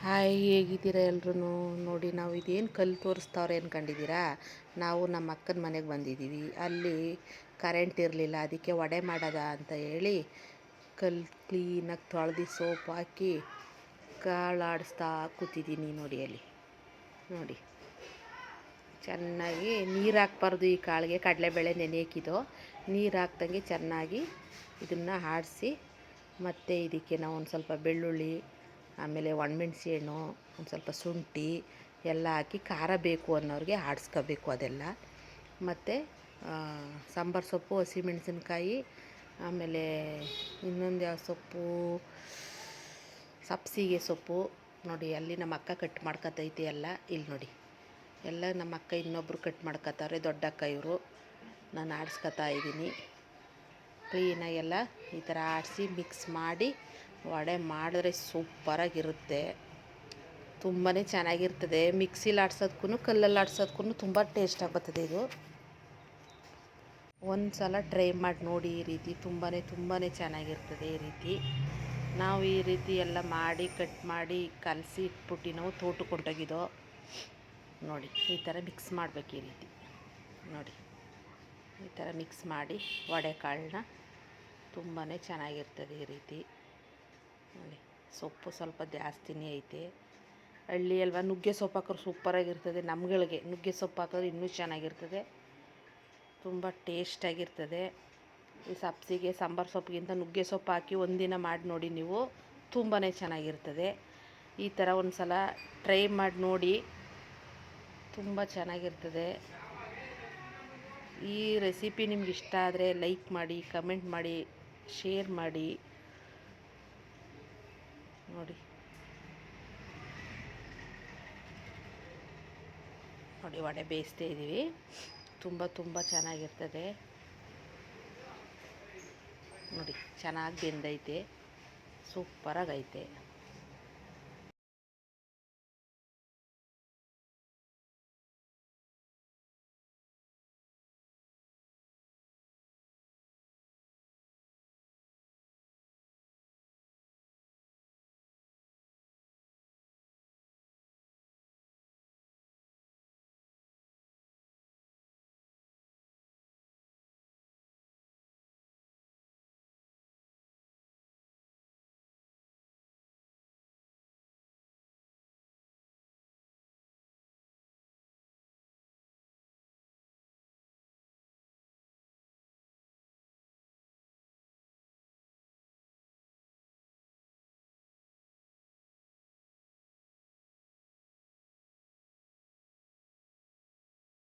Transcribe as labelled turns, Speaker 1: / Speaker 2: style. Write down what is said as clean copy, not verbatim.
Speaker 1: Hi, ಹೇಗಿದ್ದೀರಾ ಎಲ್ರೂ? ನೋಡಿ, ನಾವು ಇದೇನು ಕಲ್ಲು ತೋರಿಸ್ತವ್ರೆ ಅಂದ್ಕೊಂಡಿದ್ದೀರಾ? ನಾವು ನಮ್ಮ ಅಕ್ಕನ ಮನೆಗೆ ಬಂದಿದ್ದೀವಿ. ಅಲ್ಲಿ ಕರೆಂಟ್ ಇರಲಿಲ್ಲ, ಅದಕ್ಕೆ ವಡೆ ಮಾಡೋದ ಅಂತ ಹೇಳಿ ಕಲ್ಲು ಕ್ಲೀನಾಗಿ ತೊಳೆದು ಸೋಪ್ ಹಾಕಿ ಕಾಳಾಡಿಸ್ತಾ ಕೂತಿದ್ದೀನಿ. ನೋಡಿ, ಅಲ್ಲಿ ನೋಡಿ, ಚೆನ್ನಾಗಿ ನೀರು ಹಾಕ್ಬಾರ್ದು. ಈ ಕಾಳಿಗೆ ಕಡಲೆಬೇಳೆ ನೆನೆಯಕ್ಕಿದ್ದು ನೀರು ಹಾಕ್ದಂಗೆ ಚೆನ್ನಾಗಿ ಇದನ್ನು ಆಡಿಸಿ, ಮತ್ತು ಇದಕ್ಕೆ ನಾವು ಒಂದು ಸ್ವಲ್ಪ ಬೆಳ್ಳುಳ್ಳಿ, ಆಮೇಲೆ ಒಣಮೆಣ್ಸಿ ಹಣ್ಣು, ಒಂದು ಸ್ವಲ್ಪ ಶುಂಠಿ ಎಲ್ಲ ಹಾಕಿ ಖಾರ ಬೇಕು ಅನ್ನೋರಿಗೆ ಆಡಿಸ್ಕೋಬೇಕು ಅದೆಲ್ಲ. ಮತ್ತು ಸಾಂಬಾರು ಸೊಪ್ಪು, ಹಸಿಮೆಣಸಿನ್ಕಾಯಿ, ಆಮೇಲೆ ಇನ್ನೊಂದು ಯಾವ ಸೊಪ್ಪು, ಸಬ್ಸಿಗೆ ಸೊಪ್ಪು. ನೋಡಿ, ಅಲ್ಲಿ ನಮ್ಮ ಅಕ್ಕ ಕಟ್ ಮಾಡ್ಕೊತೈತೆ ಎಲ್ಲ. ಇಲ್ಲಿ ನೋಡಿ, ಎಲ್ಲ ನಮ್ಮ ಅಕ್ಕ ಇನ್ನೊಬ್ಬರು ಕಟ್ ಮಾಡ್ಕೊತಾರೆ, ದೊಡ್ಡ ಅಕ್ಕ ಇವರು. ನಾನು ಆಡಿಸ್ಕೊತಾ ಇದ್ದೀನಿ ಕ್ಲೀನಾಗೆಲ್ಲ. ಈ ಥರ ಆಡಿಸಿ ಮಿಕ್ಸ್ ಮಾಡಿ ವಡೆ ಮಾಡಿದ್ರೆ ಸೂಪರಾಗಿರುತ್ತೆ, ತುಂಬಾ ಚೆನ್ನಾಗಿರ್ತದೆ. ಮಿಕ್ಸಿಲಿ ಆಡ್ಸೋದಕ್ಕೂ ಕಲ್ಲಲ್ಲಿ ಆಡ್ಸೋದಕ್ಕೂ ತುಂಬ ಟೇಸ್ಟಾಗಿ ಬರ್ತದೆ. ಇದು ಒಂದು ಸಲ ಟ್ರೈ ಮಾಡಿ ನೋಡಿ. ಈ ರೀತಿ ತುಂಬಾ ಚೆನ್ನಾಗಿರ್ತದೆ. ಈ ರೀತಿ ನಾವು ಈ ರೀತಿ ಎಲ್ಲ ಮಾಡಿ ಕಟ್ ಮಾಡಿ ಕಲಸಿ ಇಟ್ಬಿಟ್ಟು ನಾವು ತೋಟಕ್ಕೆ ಹೊಂಟೋಗಿದ್ದೋ. ನೋಡಿ, ಈ ಥರ ಮಿಕ್ಸ್ ಮಾಡಬೇಕು. ಈ ರೀತಿ ನೋಡಿ, ಈ ಥರ ಮಿಕ್ಸ್ ಮಾಡಿ ವಡೆ ಕಾಳನ್ನ ತುಂಬಾ ಚೆನ್ನಾಗಿರ್ತದೆ. ಈ ರೀತಿ ನೋಡಿ, ಸೊಪ್ಪು ಸ್ವಲ್ಪ ಜಾಸ್ತಿನೇ ಐತೆ. ಹಳ್ಳಿ ಅಲ್ವಾ, ನುಗ್ಗೆ ಸೊಪ್ಪು ಹಾಕಿದ್ರೆ ಸೂಪರಾಗಿರ್ತದೆ. ನಮ್ಗಳಿಗೆ ನುಗ್ಗೆ ಸೊಪ್ಪು ಹಾಕಿದ್ರೆ ಇನ್ನೂ ಚೆನ್ನಾಗಿರ್ತದೆ, ತುಂಬ ಟೇಸ್ಟಾಗಿರ್ತದೆ. ಈ ಸಬ್ಸಿಗೆ ಸಾಂಬಾರು ಸೊಪ್ಪಿಗಿಂತ ನುಗ್ಗೆ ಸೊಪ್ಪು ಹಾಕಿ ಒಂದಿನ ಮಾಡಿ ನೋಡಿ ನೀವು, ತುಂಬಾ ಚೆನ್ನಾಗಿರ್ತದೆ. ಈ ಥರ ಒಂದು ಸಲ ಟ್ರೈ ಮಾಡಿ ನೋಡಿ, ತುಂಬ ಚೆನ್ನಾಗಿರ್ತದೆ. ಈ ರೆಸಿಪಿ ನಿಮ್ಗೆ ಇಷ್ಟ ಆದರೆ ಲೈಕ್ ಮಾಡಿ, ಕಮೆಂಟ್ ಮಾಡಿ, ಶೇರ್ ಮಾಡಿ. ನೋಡಿ ನೋಡಿ, ವಡೆ ಬೇಯಿಸ್ತಾ ಇದ್ದೀವಿ. ತುಂಬ ಚೆನ್ನಾಗಿರ್ತದೆ. ನೋಡಿ, ಚೆನ್ನಾಗಿ ಬೆಂದೈತೆ, ಸೂಪರಾಗೈತೆ.